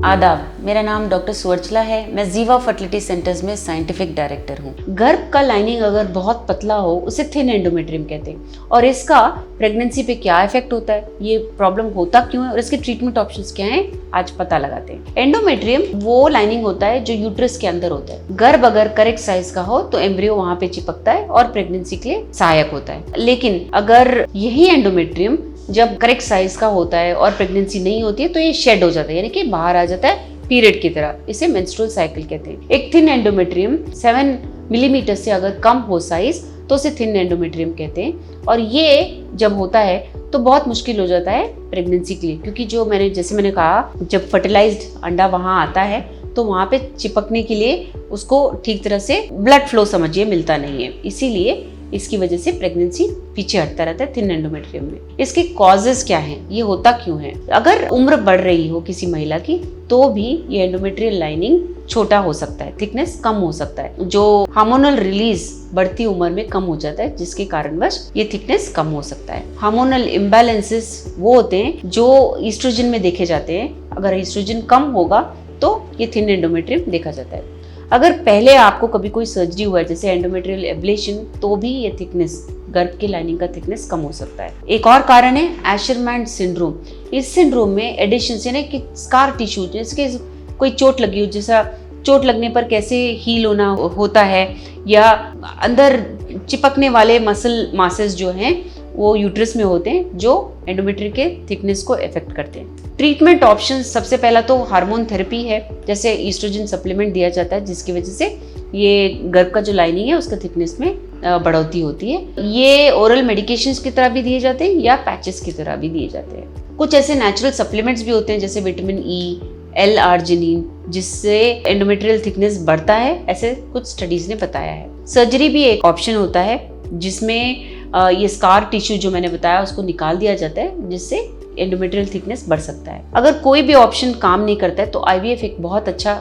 आदाब, मेरा नाम डॉक्टर सुवर्चला है। मैं जीवा फर्टिलिटी सेंटर्स में साइंटिफिक डायरेक्टर हूँ। गर्भ का लाइनिंग अगर बहुत पतला हो उसे थिन एंडोमेट्रियम कहते हैं और इसका प्रेगनेंसी पे क्या इफेक्ट होता है, ये प्रॉब्लम होता क्यों है और इसके ट्रीटमेंट ऑप्शंस क्या हैं, आज पता लगाते हैं। एंडोमेट्रियम वो लाइनिंग होता है जो यूट्रस के अंदर होता है। गर्भ अगर करेक्ट साइज का हो तो एम्ब्रियो वहां पे चिपकता है और प्रेगनेंसी के लिए सहायक होता है। लेकिन अगर यही एंडोमेट्रियम जब करेक्ट साइज का होता है और प्रेगनेंसी नहीं होती है तो ये शेड हो जाता है, यानी कि बाहर आ जाता है पीरियड की तरह। इसे मेंस्ट्रुअल साइकिल कहते हैं। एक थिन एंडोमेट्रियम 7 मिलीमीटर से अगर कम हो साइज तो उसे थिन एंडोमेट्रियम कहते हैं और ये जब होता है तो बहुत मुश्किल हो जाता है प्रेगनेंसी के लिए, क्योंकि जैसे मैंने कहा, जब फर्टिलाइज्ड अंडा वहां आता है तो वहां पे चिपकने के लिए उसको ठीक तरह से ब्लड फ्लो समझिए मिलता नहीं है, इसीलिए इसकी वजह से प्रेगनेंसी पीछे हटता रहता है थिन एंडोमेट्रियम में। इसके कॉजेज क्या हैं, ये होता क्यों है? अगर उम्र बढ़ रही हो किसी महिला की तो भी ये एंडोमेट्रियल लाइनिंग छोटा हो सकता है, थिकनेस कम हो सकता है। जो हार्मोनल रिलीज बढ़ती उम्र में कम हो जाता है जिसके कारणवश ये थिकनेस कम हो सकता है। हार्मोनल इम्बैलेंसेस वो होते हैं जो ईस्ट्रोजन में देखे जाते हैं। अगर ईस्ट्रोजन कम होगा तो ये थिन एंडोमेट्रियम देखा जाता है। अगर पहले आपको कभी कोई सर्जरी हुआ है जैसे एंडोमेट्रियल एब्लेशन, तो भी ये थिकनेस, गर्भ की लाइनिंग का थिकनेस कम हो सकता है। एक और कारण है एशरमैन सिंड्रोम। इस सिंड्रोम में एडिशन यानी कि स्कार टिश्यू, जैसे कोई चोट लगी हो, जैसा चोट लगने पर कैसे हील होना होता है, या अंदर चिपकने वाले मसल मासेस जो हैं वो यूट्रस में होते हैं जो एंडोमेट्रियम के थिकनेस को इफेक्ट करते हैं। ट्रीटमेंट ऑप्शन सबसे पहला तो हार्मोन थेरेपी है, जैसे ईस्ट्रोजन सप्लीमेंट दिया जाता है जिसकी वजह से ये गर्भ का जो लाइनिंग है उसका थिकनेस में बढ़ोतरी होती है। ये ओरल मेडिकेशंस की तरह भी दिए जाते हैं या पैचेस की तरह भी दिए जाते हैं। कुछ ऐसे नेचुरल सप्लीमेंट्स भी होते हैं जैसे विटामिन ई, L-आर्जिनिन, जिससे एंडोमेट्रियल थिकनेस बढ़ता है, ऐसे कुछ स्टडीज ने बताया है। सर्जरी भी एक ऑप्शन होता है जिसमें ये स्कार टिश्यू जो मैंने बताया उसको निकाल दिया जाता है जिससे एंडोमेट्रियल थिकनेस बढ़ सकता है। अगर कोई भी ऑप्शन काम नहीं करता है तो IVF एक बहुत अच्छा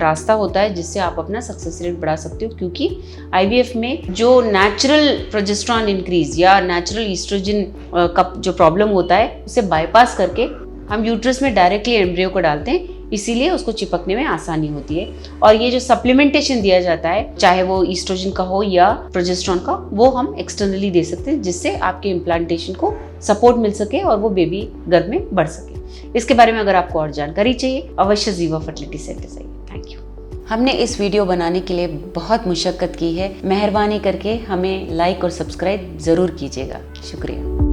रास्ता होता है जिससे आप अपना सक्सेस रेट बढ़ा सकते हो, क्योंकि IVF में जो नेचुरल प्रोजेस्टेरॉन इंक्रीज या नेचुरल ईस्ट्रोजन का जो प्रॉब्लम होता है उसे बाईपास करके हम यूट्रस में डायरेक्टली एम्ब्रियो को डालते हैं, इसीलिए उसको चिपकने में आसानी होती है। और ये जो सप्लीमेंटेशन दिया जाता है, चाहे वो ईस्ट्रोजन का हो या प्रोजेस्टेरॉन का, वो हम एक्सटर्नली दे सकते हैं जिससे आपके इम्प्लांटेशन को सपोर्ट मिल सके और वो बेबी गर्भ में बढ़ सके। इसके बारे में अगर आपको और जानकारी चाहिए अवश्य जीवा फर्टिलिटी सेंटर आइए। Thank you. हमने इस वीडियो बनाने के लिए बहुत मुशक्कत की है, मेहरबानी करके हमें लाइक और सब्सक्राइब जरूर कीजिएगा। शुक्रिया।